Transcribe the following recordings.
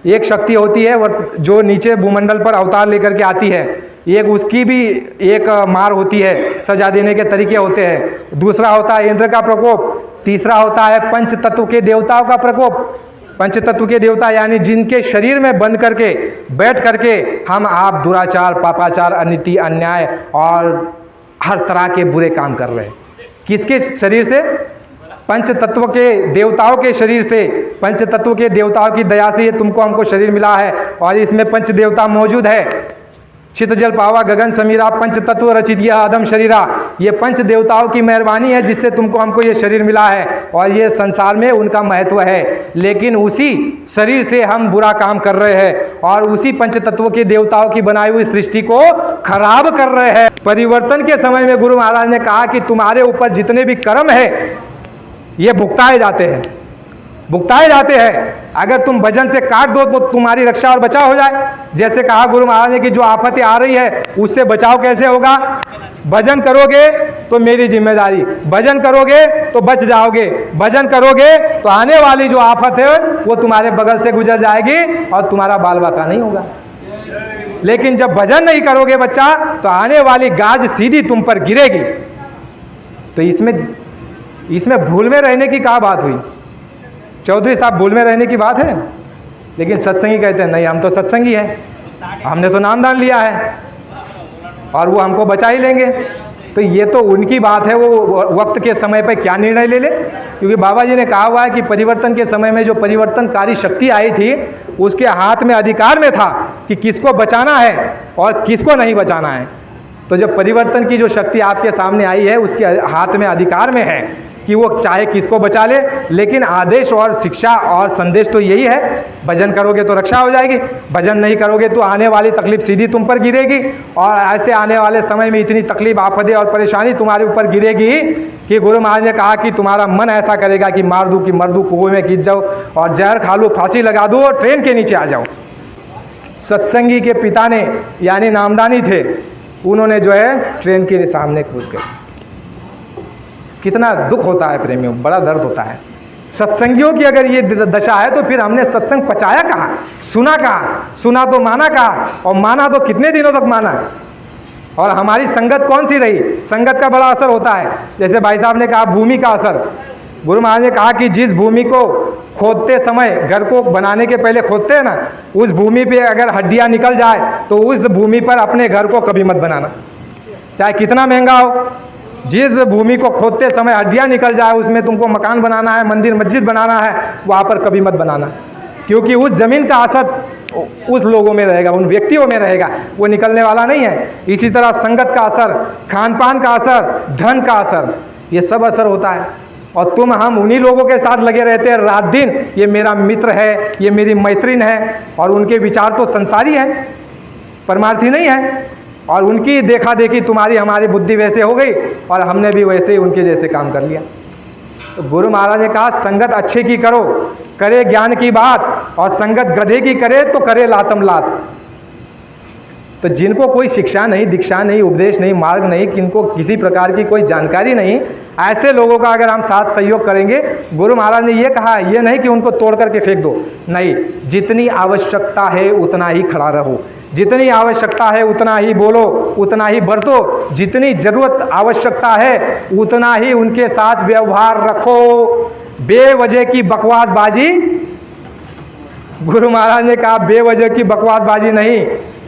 एक शक्ति होती है जो नीचे भूमंडल पर अवतार लेकर के आती है, एक उसकी भी एक मार होती है, सजा देने के तरीके होते हैं। दूसरा होता है इंद्र का प्रकोप, तीसरा होता है पंच तत्व के देवताओं का प्रकोप। पंच तत्व के देवता यानी जिनके शरीर में बंद करके बैठ करके हम आप दुराचार, पापाचार, अनिति, अन्याय और हर तरह के बुरे काम कर रहे हैं। किसके शरीर से? पंच तत्व के देवताओं के शरीर से। पंच तत्व के देवताओं की दया से ये तुमको हमको शरीर मिला है और इसमें पंच देवता मौजूद है। चित जल पावा गगन समीरा पंच तत्व रचित यह अदम शरीरा। ये पंच देवताओं की मेहरबानी है जिससे तुमको हमको ये शरीर मिला है और ये संसार में उनका महत्व है। लेकिन उसी शरीर से हम बुरा काम कर रहे हैं और उसी पंच तत्व के देवताओं की बनाई हुई सृष्टि को खराब कर रहे हैं। परिवर्तन के समय में गुरु महाराज ने कहा कि तुम्हारे ऊपर जितने भी कर्म है ये भुगताए जाते हैं, भुगताए जाते हैं। अगर तुम भजन से काट दो तो तुम्हारी रक्षा और बचाव हो जाए। जैसे कहा गुरु महाराज ने कि जो आफतें आ रही है उससे बचाव कैसे होगा? भजन करोगे तो मेरी जिम्मेदारी, भजन करोगे तो बच जाओगे, भजन करोगे तो आने वाली जो आफत है वो तुम्हारे बगल से गुजर जाएगी और तुम्हारा बाल बाका नहीं होगा। लेकिन जब भजन नहीं करोगे बच्चा तो आने वाली गाज सीधी तुम पर गिरेगी। तो इसमें भूल में रहने की क्या बात हुई? चौधरी साहब भूल में रहने की बात है, लेकिन सत्संगी कहते हैं नहीं हम तो सत्संगी हैं, हमने तो नाम दान लिया है और वो हमको बचा ही लेंगे। तो ये तो उनकी बात है, वो वक्त के समय पर क्या निर्णय ले ले। क्योंकि बाबा जी ने कहा हुआ है कि परिवर्तन के समय में जो परिवर्तनकारी शक्ति आई थी उसके हाथ में अधिकार में था कि किसको बचाना है और किसको नहीं बचाना है। तो जब परिवर्तन की जो शक्ति आपके सामने आई है उसके हाथ में अधिकार में है कि वो चाहे किसको बचा ले। लेकिन आदेश और शिक्षा और संदेश तो यही है, भजन करोगे तो रक्षा हो जाएगी, भजन नहीं करोगे तो आने वाली तकलीफ सीधी तुम पर गिरेगी। और ऐसे आने वाले समय में इतनी तकलीफ, आफतें और परेशानी तुम्हारे ऊपर गिरेगी कि गुरु महाराज ने कहा कि तुम्हारा मन ऐसा करेगा कि मार दूँ कि मर दूँ, कुएं में गिर जाओ और जहर खा लो, फांसी लगा दो और ट्रेन के नीचे आ जाओ। सत्संगी के पिता ने यानी नामदानी थे, उन्होंने जो है ट्रेन के सामने कूद गए। कितना दुख होता है प्रेमियों, बड़ा दर्द होता है। सत्संगियों की अगर ये दशा है तो फिर हमने सत्संग पचाया कहाँ, सुना कहाँ? सुना तो माना कहाँ, और माना तो कितने दिनों तक माना। और हमारी संगत कौन सी रही? संगत का बड़ा असर होता है। जैसे भाई साहब ने कहा भूमि का असर, गुरु महाराज ने कहा कि जिस भूमि को खोदते समय, घर को बनाने के पहले खोदते हैं ना, उस भूमि पे अगर हड्डियां निकल जाए तो उस भूमि पर अपने घर को कभी मत बनाना, चाहे कितना महंगा हो। जिस भूमि को खोदते समय हड्डियां निकल जाए, उसमें तुमको मकान बनाना है, मंदिर मस्जिद बनाना है, वहाँ पर कभी मत बनाना। क्योंकि उस जमीन का असर उस लोगों में रहेगा, उन व्यक्तियों में रहेगा, वो निकलने वाला नहीं है। इसी तरह संगत का असर, खान पान का असर, धन का असर, ये सब असर होता है। और हम उन्हीं लोगों के साथ लगे रहते हैं रात दिन, ये मेरा मित्र है, ये मेरी मैत्रीन है, और उनके विचार तो संसारी है, परमार्थी नहीं है। और उनकी देखा देखी तुम्हारी हमारी बुद्धि वैसे हो गई और हमने भी वैसे ही उनके जैसे काम कर लिया। तो गुरु महाराज ने कहा संगत अच्छे की करो, करे ज्ञान की बात, और संगत गधे की करे तो करे लातम लात। तो जिनको कोई शिक्षा नहीं, दीक्षा नहीं, उपदेश नहीं, मार्ग नहीं, किनको किसी प्रकार की कोई जानकारी नहीं, ऐसे लोगों का अगर हम साथ सहयोग करेंगे, गुरु महाराज ने ये कहा, ये नहीं कि उनको तोड़ करके फेंक दो, नहीं, जितनी आवश्यकता है उतना ही खड़ा रहो, जितनी आवश्यकता है उतना ही बोलो, उतना ही बरतो, जितनी जरूरत आवश्यकता है उतना ही उनके साथ व्यवहार रखो। बेवजह की बकवासबाजी, गुरु महाराज ने कहा बेवजह की बकवासबाजी नहीं।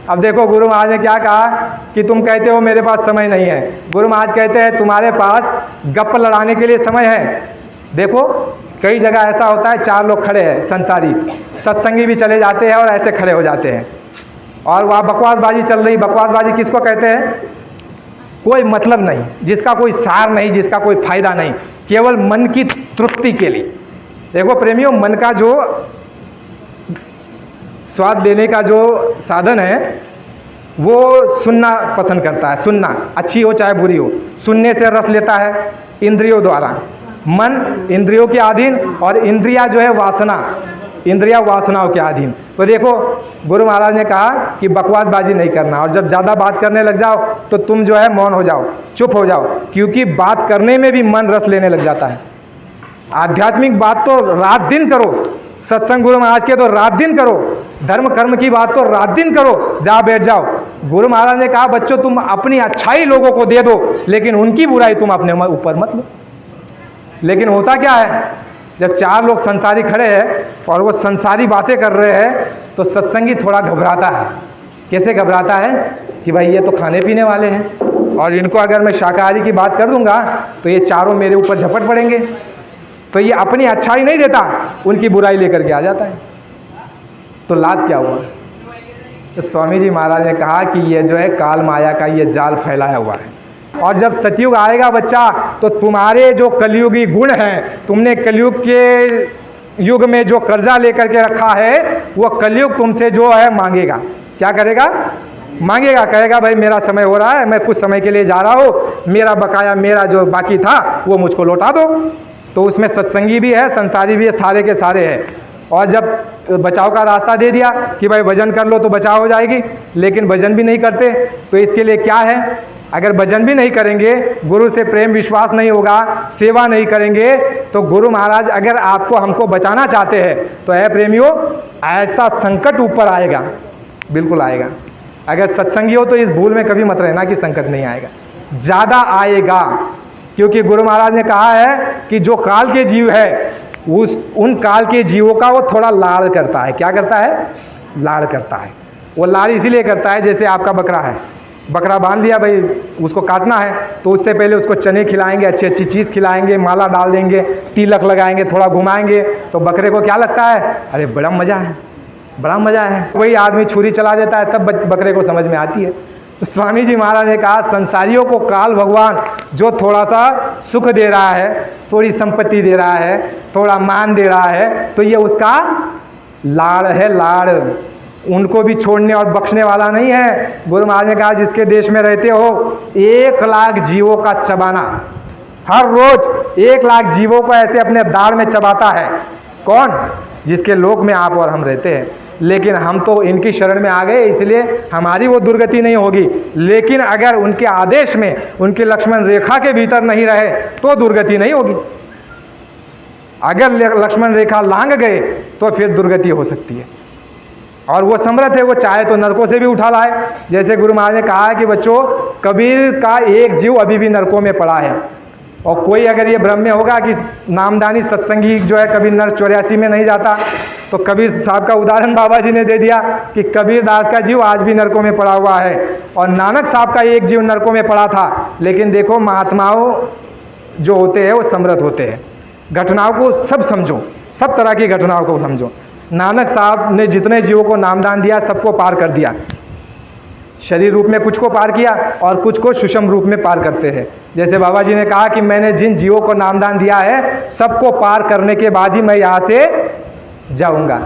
अब देखो गुरु महाराज ने क्या कहा कि तुम कहते हो मेरे पास समय नहीं है, गुरु महाराज कहते हैं तुम्हारे पास गप लड़ाने के लिए समय है। देखो कई जगह ऐसा होता है, चार लोग खड़े हैं संसारी, सत्संगी भी चले जाते हैं और ऐसे खड़े हो जाते हैं और वहाँ बकवासबाजी चल रही। बकवासबाजी किसको कहते हैं? कोई मतलब नहीं, जिसका कोई सार नहीं, जिसका कोई फायदा नहीं, केवल मन की तृप्ति के लिए। देखो प्रेमियों, मन का जो स्वाद लेने का जो साधन है वो सुनना पसंद करता है, सुनना, अच्छी हो चाहे बुरी हो, सुनने से रस लेता है इंद्रियों द्वारा। मन इंद्रियों के अधीन और इंद्रिया जो है वासना, इंद्रिया वासनाओं के अधीन। तो देखो गुरु महाराज ने कहा कि बकवासबाजी नहीं करना, और जब ज़्यादा बात करने लग जाओ तो तुम जो है मौन हो जाओ, चुप हो जाओ, क्योंकि बात करने में भी मन रस लेने लग जाता है। आध्यात्मिक बात तो रात दिन करो, सत्संग गुरु महाराज के तो रात दिन करो, धर्म कर्म की बात तो रात दिन करो, जा बैठ जाओ। गुरु महाराज ने कहा बच्चों तुम अपनी अच्छाई लोगों को दे दो, लेकिन उनकी बुराई तुम अपने ऊपर मत लो। लेकिन होता क्या है, जब चार लोग संसारी खड़े हैं और वो संसारी बातें कर रहे हैं तो सत्संगी थोड़ा घबराता है। कैसे घबराता है कि भाई ये तो खाने पीने वाले हैं और इनको अगर मैं शाकाहारी की बात कर दूंगा तो ये चारों मेरे ऊपर झपट पड़ेंगे, तो ये अपनी अच्छाई नहीं देता, उनकी बुराई लेकर के आ जाता है। तो लाभ क्या हुआ? तो स्वामी जी महाराज ने कहा कि ये जो है काल माया का ये जाल फैलाया हुआ है, और जब सतयुग आएगा बच्चा तो तुम्हारे जो कलयुगी गुण हैं, तुमने कलयुग के युग में जो कर्जा लेकर के रखा है वो कलयुग तुमसे जो है मांगेगा। क्या करेगा? मांगेगा, कहेगा भाई मेरा समय हो रहा है, मैं कुछ समय के लिए जा रहा हूँ, मेरा बकाया, मेरा जो बाकी था वो मुझको लौटा दो। तो उसमें सत्संगी भी है, संसारी भी है, सारे के सारे हैं। और जब बचाव का रास्ता दे दिया कि भाई भजन कर लो तो बचाव हो जाएगी, लेकिन भजन भी नहीं करते, तो इसके लिए क्या है? अगर भजन भी नहीं करेंगे, गुरु से प्रेम विश्वास नहीं होगा, सेवा नहीं करेंगे, तो गुरु महाराज अगर आपको हमको बचाना चाहते हैं तो है प्रेमियों, ऐसा संकट ऊपर आएगा, बिल्कुल आएगा। अगर सत्संगी हो तो इस भूल में कभी मत रहना कि संकट नहीं आएगा, ज़्यादा आएगा। क्योंकि गुरु महाराज ने कहा है कि जो काल के जीव है उन काल के जीवों का वो थोड़ा लाड़ करता है। क्या करता है? लाड़ करता है। वो लाड़ इसीलिए करता है, जैसे आपका बकरा है, बकरा बांध लिया भाई, उसको काटना है तो उससे पहले उसको चने खिलाएंगे, अच्छी अच्छी चीज़ खिलाएंगे, माला डाल देंगे, तिलक लगाएंगे, थोड़ा घुमाएंगे, तो बकरे को क्या लगता है? अरे बड़ा मज़ा है, बड़ा मज़ा है। वही आदमी छुरी चला देता है, तब बकरे को समझ में आती है। तो स्वामी जी महाराज ने कहा संसारियों को काल भगवान जो थोड़ा सा सुख दे रहा है, थोड़ी संपत्ति दे रहा है, थोड़ा मान दे रहा है, तो ये उसका लाड़ है, लाड़। उनको भी छोड़ने और बख्शने वाला नहीं है। गुरु महाराज ने कहा जिसके देश में रहते हो 1 लाख जीवों का चबाना, हर रोज 1 लाख जीवों को ऐसे अपने दाढ़ में चबाता है। कौन? जिसके लोक में आप और हम रहते हैं। लेकिन हम तो इनकी शरण में आ गए, इसलिए हमारी वो दुर्गति नहीं होगी। लेकिन अगर उनके आदेश में, उनके लक्ष्मण रेखा के भीतर नहीं रहे तो दुर्गति नहीं होगी। अगर लक्ष्मण रेखा लांघ गए तो फिर दुर्गति हो सकती है। और वो समर्थ है, वो चाहे तो नरकों से भी उठा लाए। जैसे गुरु महाराज ने कहा है कि बच्चों, कबीर का एक जीव अभी भी नरकों में पड़ा है। और कोई अगर ये भ्रम में होगा कि नामदानी सत्संगी जो है कबीर नर 84 में नहीं जाता, तो कबीर साहब का उदाहरण बाबा जी ने दे दिया कि कबीर दास का जीव आज भी नरकों में पड़ा हुआ है, और नानक साहब का एक जीव नरकों में पड़ा था। लेकिन देखो, महात्माओं जो होते हैं वो समर्थ होते हैं। घटनाओं को सब समझो, सब तरह की घटनाओं को समझो। नानक साहब ने जितने जीवों को नामदान दिया सबको पार कर दिया। शरीर रूप में कुछ को पार किया और कुछ को सूक्ष्म रूप में पार करते हैं। जैसे बाबा जी ने कहा कि मैंने जिन जीवों को नामदान दिया है सबको पार करने के बाद ही मैं यहाँ से जाऊँगा।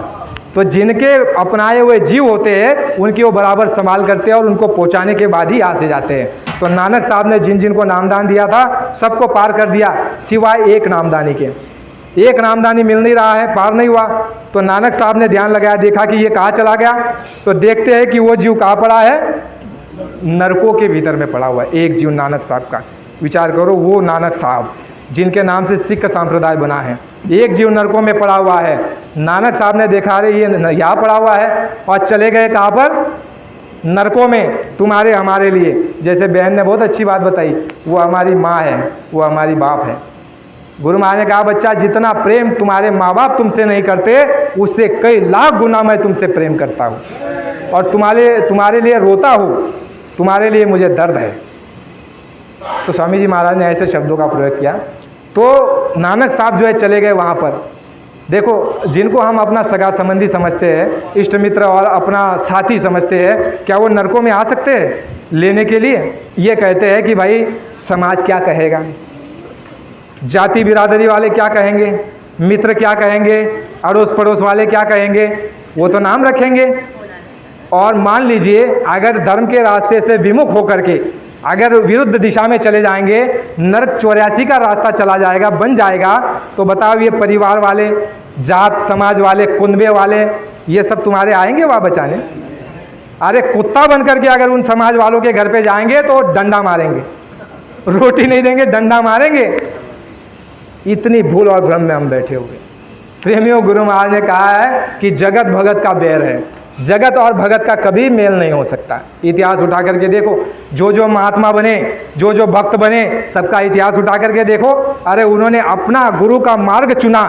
तो जिनके अपनाए हुए जीव होते हैं उनकी वो बराबर संभाल करते हैं और उनको पहुँचाने के बाद ही यहाँ से जाते हैं। तो नानक साहब ने जिन जिन को नामदान दिया था सबको पार कर दिया, सिवाय एक नामदानी के। एक नामदानी मिल नहीं रहा है, पार नहीं हुआ। तो नानक साहब ने ध्यान लगाया, देखा कि ये कहाँ चला गया। तो देखते हैं कि वो जीव कहाँ पड़ा है? नरकों के भीतर में पड़ा हुआ है। एक जीव नानक साहब का, विचार करो, वो नानक साहब जिनके नाम से सिख संप्रदाय बना है, एक जीव नरकों में पड़ा हुआ है। नानक साहब ने देखा रे ये यहाँ पड़ा हुआ है, और चले गए कहाँ पर? नरकों में, तुम्हारे हमारे लिए। जैसे बहन ने बहुत अच्छी बात बताई, वो हमारी माँ है, वो हमारी बाप है। गुरु महाराज ने कहा बच्चा, जितना प्रेम तुम्हारे माँ बाप तुमसे नहीं करते उससे कई लाख गुना मैं तुमसे प्रेम करता हूँ, और तुम्हारे लिए रोता हूँ, तुम्हारे लिए मुझे दर्द है। तो स्वामी जी महाराज ने ऐसे शब्दों का प्रयोग किया। तो नानक साहब जो है चले गए वहाँ पर। देखो, जिनको हम अपना सगा संबंधी समझते हैं, इष्ट मित्र और अपना साथी समझते हैं, क्या वो नरकों में आ सकते हैं लेने के लिए? ये कहते हैं कि भाई समाज क्या कहेगा, जाति बिरादरी वाले क्या कहेंगे, मित्र क्या कहेंगे, अड़ोस पड़ोस वाले क्या कहेंगे, वो तो नाम रखेंगे। और मान लीजिए अगर धर्म के रास्ते से विमुख होकर के अगर विरुद्ध दिशा में चले जाएंगे, नरक 84 का रास्ता चला जाएगा, बन जाएगा, तो बताओ ये परिवार वाले, जात समाज वाले, कुनबे वाले, ये सब तुम्हारे आएंगे वहाँ बचाने? अरे कुत्ता बन करके अगर उन समाज वालों के घर पे जाएंगे तो डंडा मारेंगे, रोटी नहीं देंगे, डंडा मारेंगे। इतनी भूल और भ्रम में हम बैठे हुए। प्रेमियों, गुरु महाराज ने कहा है कि जगत भगत का बैर है, जगत और भगत का कभी मेल नहीं हो सकता। इतिहास उठा करके देखो, जो जो महात्मा बने, जो जो भक्त बने, सबका इतिहास उठा करके देखो। अरे उन्होंने अपना गुरु का मार्ग चुना,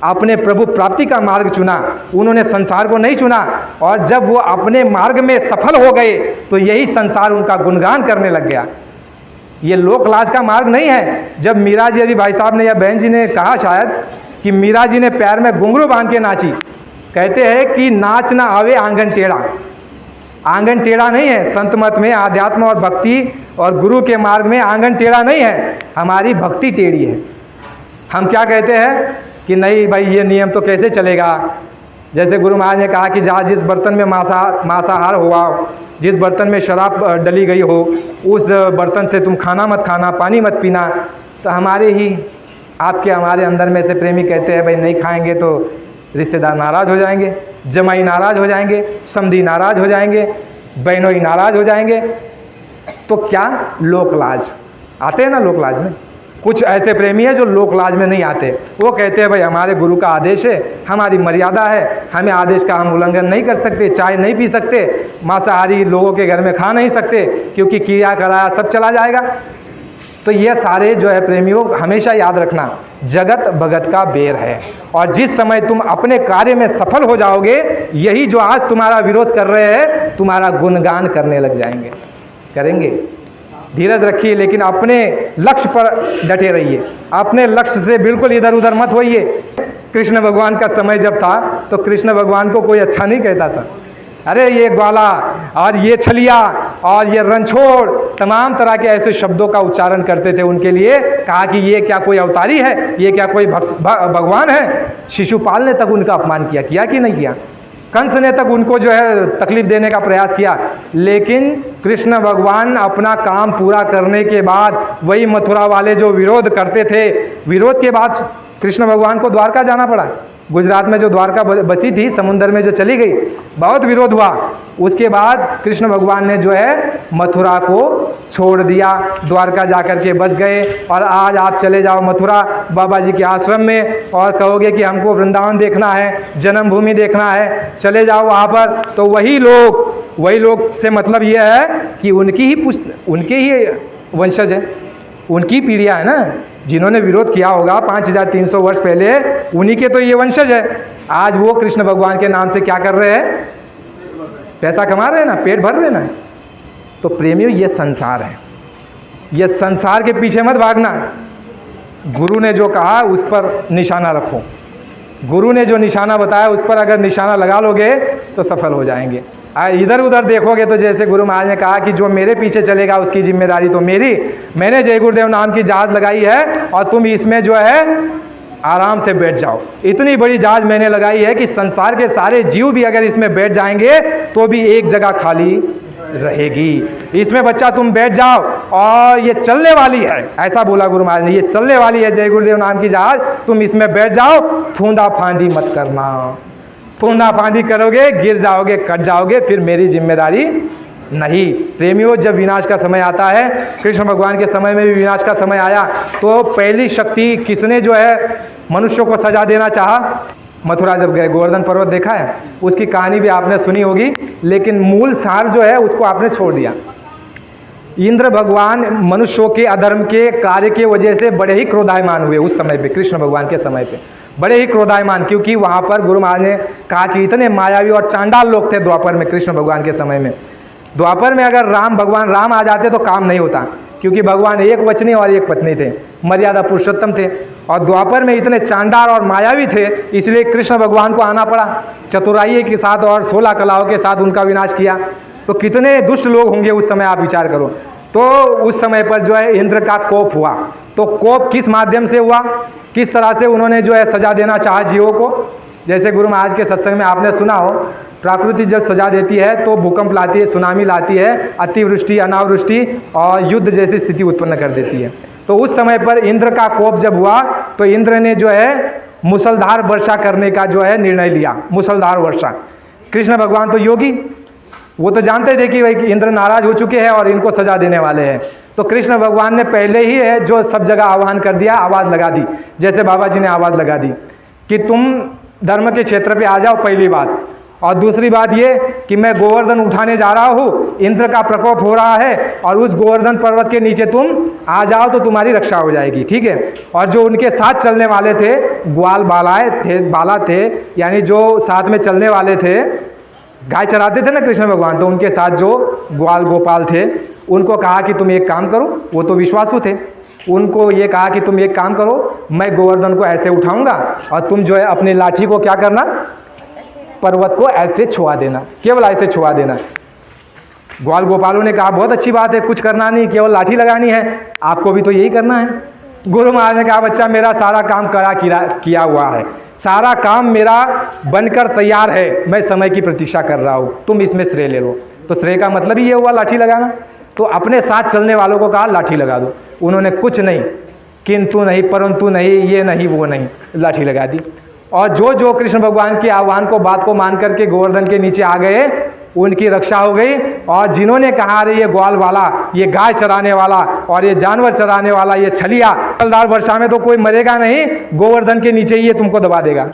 अपने प्रभु प्राप्ति का मार्ग चुना, उन्होंने संसार को नहीं चुना। और जब वो अपने मार्ग में सफल हो गए तो यही संसार उनका गुणगान करने लग गया। ये लोक लाज का मार्ग नहीं है। जब मीरा जी, अभी भाई साहब ने या बहन जी ने कहा शायद कि मीरा जी ने पैर में घुंघरू बांध के नाची, कहते हैं कि नाच ना आवे आंगन टेढ़ा। आंगन टेढ़ा नहीं है, संत मत में, आध्यात्म और भक्ति और गुरु के मार्ग में आंगन टेढ़ा नहीं है, हमारी भक्ति टेढ़ी है। हम क्या कहते हैं कि नहीं भाई ये नियम तो कैसे चलेगा। जैसे गुरु महाराज ने कहा कि जहाँ जिस बर्तन में मांसाहार हुआ, जिस बर्तन में शराब डली गई हो, उस बर्तन से तुम खाना मत खाना, पानी मत पीना। तो हमारे ही आपके हमारे अंदर में से प्रेमी कहते हैं भाई नहीं खाएंगे तो रिश्तेदार नाराज़ हो जाएंगे, जमाई नाराज़ हो जाएंगे, समधी नाराज़ हो जाएंगे, बहनोई नाराज़ हो जाएंगे। तो क्या लोकलाज आते हैं ना, लोकलाज में कुछ ऐसे प्रेमी है जो लोकलाज में नहीं आते। वो कहते हैं भाई हमारे गुरु का आदेश है, हमारी मर्यादा है, हमें आदेश का हम उल्लंघन नहीं कर सकते, चाय नहीं पी सकते, मांसाहारी लोगों के घर में खा नहीं सकते, क्योंकि किया कराया सब चला जाएगा। तो ये सारे जो है प्रेमियों, हमेशा याद रखना, जगत भगत का बैर है। और जिस समय तुम अपने कार्य में सफल हो जाओगे, यही जो आज तुम्हारा विरोध कर रहे हैं तुम्हारा गुणगान करने लग जाएंगे, करेंगे। धीरज रखिए, लेकिन अपने लक्ष्य पर डटे रहिए, अपने लक्ष्य से बिल्कुल इधर उधर मत होइए। कृष्ण भगवान का समय जब था तो कृष्ण भगवान को कोई अच्छा नहीं कहता था। अरे ये ग्वाला और ये छलिया और ये रणछोड़, तमाम तरह के ऐसे शब्दों का उच्चारण करते थे उनके लिए। कहा कि ये क्या कोई अवतारी है, ये क्या कोई भगवान है। शिशुपाल ने तक उनका अपमान किया कि नहीं किया। कंस ने तक उनको जो है तकलीफ देने का प्रयास किया। लेकिन कृष्ण भगवान अपना काम पूरा करने के बाद, वही मथुरा वाले जो विरोध करते थे, विरोध के बाद कृष्ण भगवान को द्वारका जाना पड़ा। गुजरात में जो द्वारका बसी थी, समुद्र में जो चली गई, बहुत विरोध हुआ। उसके बाद कृष्ण भगवान ने जो है मथुरा को छोड़ दिया, द्वारका जाकर के बस गए। और आज आप चले जाओ मथुरा बाबा जी के आश्रम में और कहोगे कि हमको वृंदावन देखना है, जन्मभूमि देखना है, चले जाओ वहाँ पर। तो वही लोग से मतलब ये है कि उनके ही वंशज है, उनकी पीढ़ियाँ है ना, जिन्होंने विरोध किया होगा 5300 वर्ष पहले, उन्हीं के तो ये वंशज है। आज वो कृष्ण भगवान के नाम से क्या कर रहे हैं, पैसा कमा रहे हैं ना, पेट भर रहे ना। तो प्रेमियों, ये संसार है, ये संसार के पीछे मत भागना। गुरु ने जो कहा उस पर निशाना रखो, गुरु ने जो निशाना बताया उस पर अगर निशाना लगा लोगे तो सफल हो जाएंगे। इधर उधर देखोगे तो जैसे गुरु महाराज ने कहा कि जो मेरे पीछे चलेगा उसकी जिम्मेदारी तो मेरी। मैंने जय गुरुदेव नाम की जहाज लगाई है और तुम इसमें जो है आराम से बैठ जाओ। इतनी बड़ी जहाज मैंने लगाई है कि संसार के सारे जीव भी अगर इसमें बैठ जाएंगे तो भी एक जगह खाली रहेगी। इसमें बच्चा तुम बैठ जाओ और ये चलने वाली है, ऐसा बोला गुरु महाराज ने, ये चलने वाली है जय गुरुदेव नाम की जहाज, तुम इसमें बैठ जाओ, फूंदा फांदी मत करना। फूंदा फांदी करोगे गिर जाओगे, कट जाओगे, फिर मेरी जिम्मेदारी नहीं। प्रेमियों, जब विनाश का समय आता है, कृष्ण भगवान के समय में भी विनाश का समय आया, तो पहली शक्ति किसने जो है मनुष्यों को सजा देना चाहा? मथुरा जब गए, गोवर्धन पर्वत देखा है, उसकी कहानी भी आपने सुनी होगी, लेकिन मूल सार जो है उसको आपने छोड़ दिया। इंद्र भगवान मनुष्यों के अधर्म के कार्य के वजह से बड़े ही क्रोधायमान हुए उस समय पे, कृष्ण भगवान के समय पे बड़े ही क्रोधायमान, क्योंकि वहाँ पर गुरु महाराज ने कहा कि इतने मायावी और चांडाल लोग थे द्वापर में, कृष्ण भगवान के समय में। द्वापर में अगर भगवान राम आ जाते तो काम नहीं होता, क्योंकि भगवान एक वचनी और एक पत्नी थे, मर्यादा पुरुषोत्तम थे। और द्वापर में इतने चांडाल और मायावी थे, इसलिए कृष्ण भगवान को आना पड़ा चतुराई के साथ और 16 कलाओं के साथ उनका विनाश किया। तो कितने दुष्ट लोग होंगे उस समय, आप विचार करो। तो उस समय पर जो है इंद्र का कोप हुआ। तो कोप किस माध्यम से हुआ, किस तरह से उन्होंने जो है सजा देना चाहा जीवों को? जैसे गुरु महाराज के सत्संग में आपने सुना हो, प्रकृति जब सजा देती है तो भूकंप लाती है, सुनामी लाती है, अतिवृष्टि, अनावृष्टि और युद्ध जैसी स्थिति उत्पन्न कर देती है। तो उस समय पर इंद्र का कोप जब हुआ तो इंद्र ने जो है मूसलधार वर्षा करने का जो है निर्णय लिया, मूसलधार वर्षा। कृष्ण भगवान तो योगी, वो तो जानते थे कि भाई इंद्र नाराज हो चुके हैं और इनको सजा देने वाले हैं। तो कृष्ण भगवान ने पहले ही है जो सब जगह आह्वान कर दिया, आवाज़ लगा दी, जैसे बाबा जी ने आवाज़ लगा दी। कि तुम धर्म के क्षेत्र पे आ जाओ, पहली बात। और दूसरी बात ये कि मैं गोवर्धन उठाने जा रहा हूँ, इंद्र का प्रकोप हो रहा है, और उस गोवर्धन पर्वत के नीचे तुम आ जाओ तो तुम्हारी रक्षा हो जाएगी, ठीक है। और जो उनके साथ चलने वाले थे, ग्वाल बाला थे, यानी जो साथ में चलने वाले थे, गाय चराते थे ना कृष्ण भगवान, तो उनके साथ जो ग्वाल गोपाल थे, उनको कहा कि तुम एक काम करो, वो तो विश्वासु थे, उनको ये कहा कि तुम एक काम करो, मैं गोवर्धन को ऐसे उठाऊंगा और तुम जो है अपनी लाठी को क्या करना, पर्वत को ऐसे छुआ देना, केवल ऐसे छुआ देना। ग्वाल गोपालों ने कहा बहुत अच्छी बात है, कुछ करना नहीं, केवल लाठी लगानी है, आपको भी तो यही करना है। गुरु महाराज ने कहा बच्चा मेरा सारा काम किया हुआ है, सारा काम मेरा बनकर तैयार है, मैं समय की प्रतीक्षा कर रहा हूँ, तुम इसमें श्रेय ले लो। तो श्रेय का मतलब ही ये हुआ लाठी लगाना। तो अपने साथ चलने वालों को कहा लाठी लगा दो, उन्होंने कुछ नहीं, किंतु नहीं, परंतु नहीं, ये नहीं, वो नहीं, लाठी लगा दी। और जो कृष्ण भगवान के आह्वान को, बात को मान करके गोवर्धन के नीचे आ गए, उनकी रक्षा हो गई। और जिन्होंने कहा अरे ये ग्वाल वाला, ये गाय चराने वाला और ये जानवर चराने वाला, ये छलिया, फलदार वर्षा में तो कोई मरेगा नहीं, गोवर्धन के नीचे ही ये तुमको दबा देगा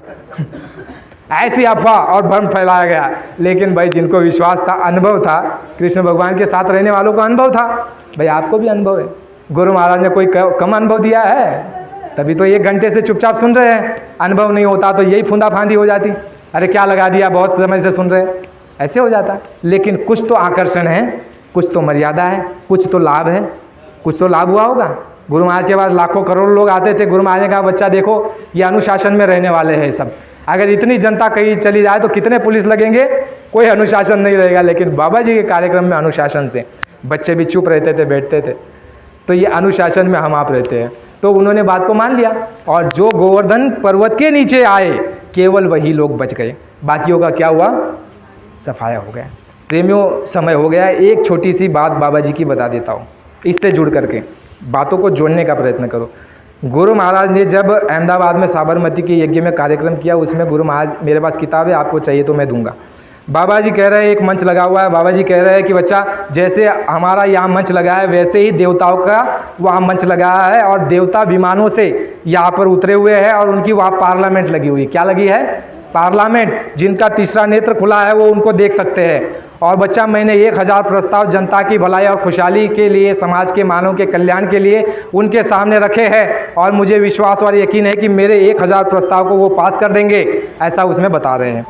ऐसी अफवाह और भ्रम फैलाया गया। लेकिन भाई जिनको विश्वास था, अनुभव था, कृष्ण भगवान के साथ रहने वालों को अनुभव था, भाई आपको भी अनुभव है, गुरु महाराज ने कोई कम अनुभव दिया है? तभी तो 1 घंटे से चुपचाप सुन रहे हैं। अनुभव नहीं होता तो यही फूंदा फांदी हो जाती, अरे क्या लगा दिया, बहुत समय से सुन रहे, ऐसे हो जाता। लेकिन कुछ तो आकर्षण है, कुछ तो मर्यादा है, कुछ तो लाभ है, कुछ तो लाभ हुआ होगा। गुरु महाराज के पास लाखों करोड़ों लोग आते थे, गुरु महाराज ने कहा बच्चा देखो ये अनुशासन में रहने वाले हैं सब, अगर इतनी जनता कहीं चली जाए तो कितने पुलिस लगेंगे, कोई अनुशासन नहीं रहेगा। लेकिन बाबा जी के कार्यक्रम में अनुशासन से बच्चे भी चुप रहते थे, बैठते थे। तो ये अनुशासन में हम आप रहते हैं। तो उन्होंने बात को मान लिया और जो गोवर्धन पर्वत के नीचे आए केवल वही लोग बच गए, बाकियों का क्या हुआ, सफाया हो गया। प्रेमियों समय हो गया, एक छोटी सी बात बाबा जी की बता देता हूँ, इससे जुड़ करके बातों को जोड़ने का प्रयत्न करो। गुरु महाराज ने जब अहमदाबाद में साबरमती के यज्ञ में कार्यक्रम किया, उसमें गुरु महाराज, मेरे पास किताब है, आपको चाहिए तो मैं दूंगा। बाबा जी कह रहे हैं, एक मंच लगा हुआ है, बाबा जी कह रहे हैं कि बच्चा जैसे हमारा यहाँ मंच लगा है वैसे ही देवताओं का वहाँ मंच लगा है, और देवता विमानों से यहाँ पर उतरे हुए हैं, और उनकी वहाँ पार्लियामेंट लगी हुई, क्या लगी है, पार्लियामेंट, जिनका तीसरा नेत्र खुला है वो उनको देख सकते हैं। और बच्चा मैंने 1000 प्रस्ताव जनता की भलाई और खुशहाली के लिए, समाज के मानव के कल्याण के लिए उनके सामने रखे हैं, और मुझे विश्वास और यकीन है कि मेरे 1000 प्रस्ताव को वो पास कर देंगे, ऐसा उसमें बता रहे हैं।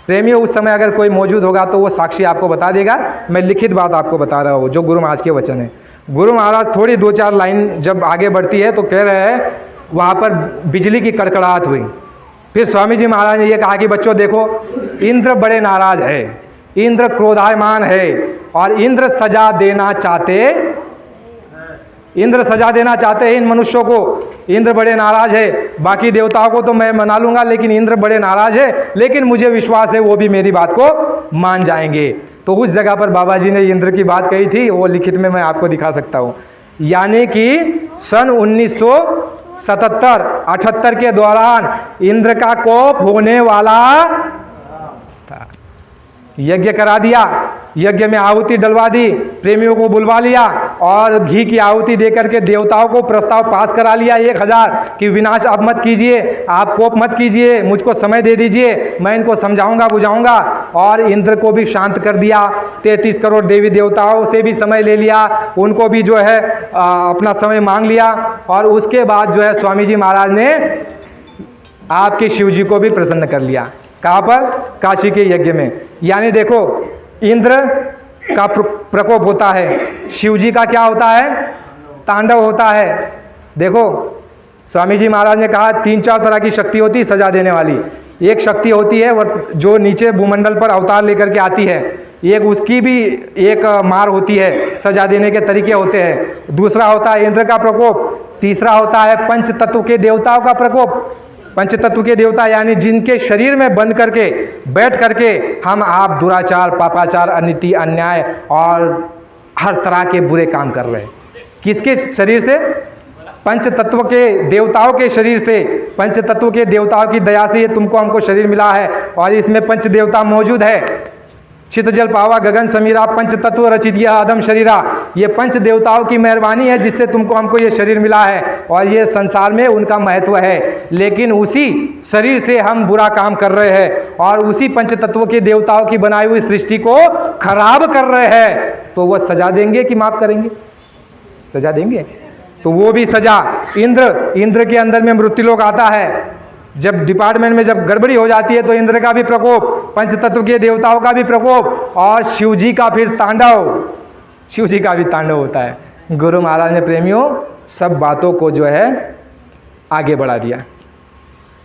प्रेमियों उस समय अगर कोई मौजूद होगा तो वो साक्षी आपको बता देगा, मैं लिखित बात आपको बता रहा हूँ जो गुरु महाराज के वचन है। गुरु महाराज थोड़ी 2-4 लाइन जब आगे बढ़ती है तो कह रहे हैं वहाँ पर बिजली की कड़कड़ाहट हुई। फिर स्वामी जी महाराज ने ये कहा कि बच्चों देखो, इंद्र बड़े नाराज है, इंद्र क्रोधायमान है, और इंद्र सजा देना चाहते हैं इन मनुष्यों को। इंद्र बड़े नाराज है, बाकी देवताओं को तो मैं मना लूंगा, लेकिन इंद्र बड़े नाराज है, लेकिन मुझे विश्वास है वो भी मेरी बात को मान जाएंगे। तो उस जगह पर बाबा जी ने इंद्र की बात कही थी, वो लिखित में मैं आपको दिखा सकता हूँ। यानी कि सन 1977-78 के दौरान इंद्र का कोप होने वाला था। यज्ञ करा दिया, यज्ञ में आहुति डलवा दी, प्रेमियों को बुलवा लिया और घी की आहुति देकर के देवताओं को प्रस्ताव पास करा लिया 1000 कि विनाश अब मत कीजिए, आप कोप मत कीजिए, मुझको समय दे दीजिए, मैं इनको समझाऊंगा बुझाऊंगा। और इंद्र को भी शांत कर दिया, 33 करोड़ देवी देवताओं से भी समय ले लिया, उनको भी जो है अपना समय मांग लिया। और उसके बाद जो है स्वामी जी महाराज ने आपके शिव जी को भी प्रसन्न कर लिया। कहाँ पर? काशी के यज्ञ में। यानी देखो, इंद्र का प्रकोप होता है, शिव जी का क्या होता है? तांडव होता है। देखो स्वामी जी महाराज ने कहा 3-4 तरह की शक्ति होती है सजा देने वाली। एक शक्ति होती है जो नीचे भूमंडल पर अवतार लेकर के आती है, एक उसकी भी एक मार होती है, सजा देने के तरीके होते हैं। दूसरा होता है इंद्र का प्रकोप, तीसरा होता है पंच तत्व के देवताओं का प्रकोप। पंच तत्व के देवता यानी जिनके शरीर में बंद करके बैठ करके हम आप दुराचार, पापाचार, अनिति, अन्याय और हर तरह के बुरे काम कर रहे हैं। किसके शरीर से? पंच तत्व के देवताओं के शरीर से। पंच तत्व के देवताओं की दया से ये तुमको हमको शरीर मिला है, और इसमें पंच देवता मौजूद है। चित जल पावा गगन समीरा, पंच तत्व रचित यह आदम शरीरा। ये पंच देवताओं की मेहरबानी है जिससे तुमको हमको ये शरीर मिला है और ये संसार में उनका महत्व है, लेकिन उसी शरीर से हम बुरा काम कर रहे हैं और उसी पंच तत्वों के देवताओं की बनाई हुई सृष्टि को खराब कर रहे हैं, तो वह सजा देंगे कि माफ करेंगे? सजा देंगे। तो वो भी सजा, इंद्र के अंदर में मृत्युलोक आता है। जब डिपार्टमेंट में जब गड़बड़ी हो जाती है तो इंद्र का भी प्रकोप, पंच तत्व के देवताओं का भी प्रकोप और शिव जी का फिर तांडव, शिव जी का भी तांडव होता है। गुरु महाराज ने प्रेमियों सब बातों को जो है आगे बढ़ा दिया,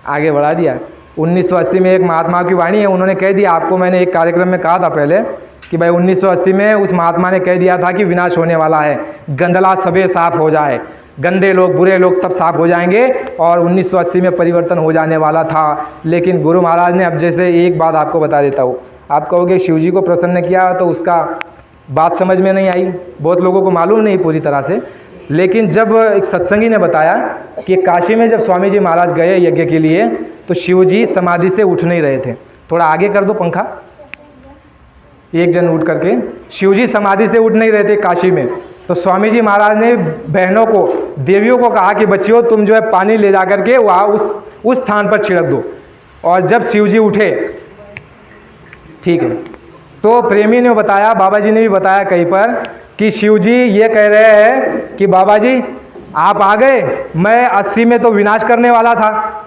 आगे बढ़ा दिया। 1980 में एक महात्मा की वाणी है, उन्होंने कह दिया, आपको मैंने एक कार्यक्रम में कहा था पहले कि भाई 1980 में उस महात्मा ने कह दिया था कि विनाश होने वाला है, गंदला सबे साफ हो जाए, गंदे लोग बुरे लोग सब साफ हो जाएंगे और 1980 में परिवर्तन हो जाने वाला था। लेकिन गुरु महाराज ने, अब जैसे एक बात आपको बता देता हूँ, आप कहोगे शिव जी को प्रसन्न किया तो उसका बात समझ में नहीं आई, बहुत लोगों को मालूम नहीं पूरी तरह से। लेकिन जब एक सत्संगी ने बताया कि काशी में जब स्वामी जी महाराज गए यज्ञ के लिए तो शिव जी समाधि से उठ नहीं रहे थे। थोड़ा आगे कर दो पंखा, एक जन उठ करके, शिव जी समाधि से उठ नहीं रहे थे काशी में। तो स्वामी जी महाराज ने बहनों को, देवियों को कहा कि बच्चियों तुम जो है पानी ले जा करके वहाँ उस स्थान पर छिड़क दो। और जब शिव जी उठे, ठीक है, तो प्रेमी ने बताया, बाबा जी ने भी बताया कहीं पर कि शिव जी ये कह रहे हैं कि बाबा जी आप आ गए, मैं 80 में तो विनाश करने वाला था।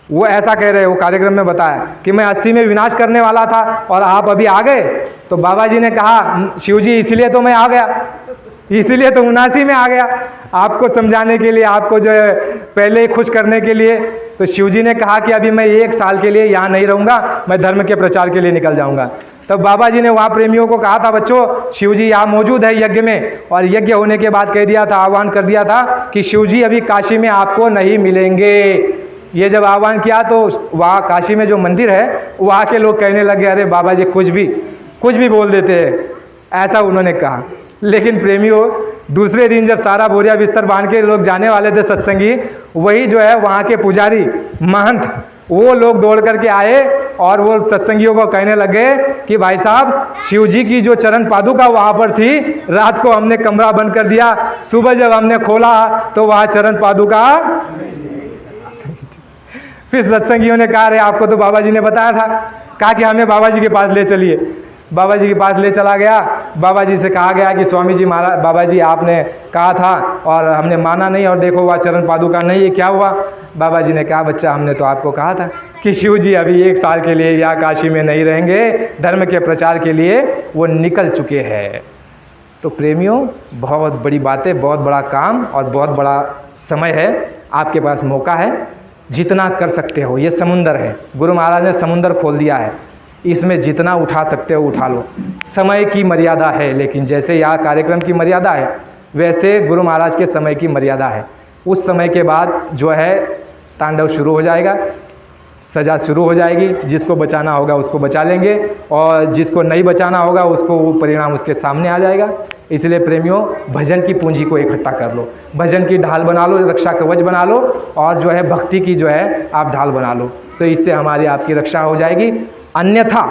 वो ऐसा कह रहे हैं, वो कार्यक्रम में बताया कि मैं 80 में विनाश करने वाला था और आप अभी आ गए। तो बाबा जी ने कहा शिव जी इसीलिए तो मैं आ गया, इसीलिए तो 79 में आ गया, आपको समझाने के लिए, आपको जो है पहले खुश करने के लिए। तो शिव जी ने कहा कि अभी मैं 1 साल के लिए यहाँ नहीं रहूँगा, मैं धर्म के प्रचार के लिए निकल जाऊँगा। तब बाबा जी ने वहाँ प्रेमियों को कहा था, बच्चों शिव जी यहाँ मौजूद है यज्ञ में, और यज्ञ होने के बाद कह दिया था, आह्वान कर दिया था कि शिव जी अभी काशी में आपको नहीं मिलेंगे। ये जब आह्वान किया तो वहाँ काशी में जो मंदिर है वहाँ के लोग कहने लगे, अरे बाबा जी कुछ भी बोल देते हैं, ऐसा उन्होंने कहा। लेकिन प्रेमियों दूसरे दिन जब सारा बोरिया बिस्तर बांध के लोग जाने वाले थे सत्संगी, वही जो है वहाँ के पुजारी महंत वो लोग दौड़ करके आए और वो सत्संगियों को कहने लगे कि भाई साहब शिव जी की जो चरण पादुका वहाँ पर थी, रात को हमने कमरा बंद कर दिया, सुबह जब हमने खोला तो वहाँ चरण पादुका। फिर सत्संगियों ने कहा, अरे आपको तो बाबा जी ने बताया था, कहा कि हमें बाबा जी के पास ले चलिए। बाबा जी के पास ले चला गया। बाबा जी से कहा गया कि स्वामी जी महाराज, बाबा जी आपने कहा था और हमने माना नहीं, और देखो वह चरण पादुका नहीं है, क्या हुआ? बाबा जी ने कहा, बच्चा हमने तो आपको कहा था कि शिव जी अभी 1 साल के लिए या काशी में नहीं रहेंगे, धर्म के प्रचार के लिए वो निकल चुके हैं। तो प्रेमियों बहुत बड़ी बातें, बहुत बड़ा काम और बहुत बड़ा समय है, आपके पास मौका है, जितना कर सकते हो। ये समुंदर है, गुरु महाराज ने समुंदर खोल दिया है, इसमें जितना उठा सकते हो उठा लो। समय की मर्यादा है, लेकिन जैसे यहाँ कार्यक्रम की मर्यादा है वैसे गुरु महाराज के समय की मर्यादा है। उस समय के बाद जो है तांडव शुरू हो जाएगा, सज़ा शुरू हो जाएगी। जिसको बचाना होगा उसको बचा लेंगे और जिसको नहीं बचाना होगा उसको वो परिणाम उसके सामने आ जाएगा। इसलिए प्रेमियों भजन की पूंजी को इकट्ठा कर लो, भजन की ढाल बना लो, रक्षा कवच बना लो, और जो है भक्ति की जो है आप ढाल बना लो, तो इससे हमारी आपकी रक्षा हो जाएगी। अन्यथा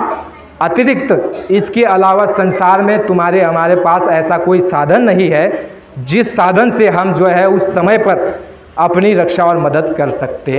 अतिरिक्त इसके अलावा संसार में तुम्हारे हमारे पास ऐसा कोई साधन नहीं है जिस साधन से हम जो है उस समय पर अपनी रक्षा और मदद कर सकते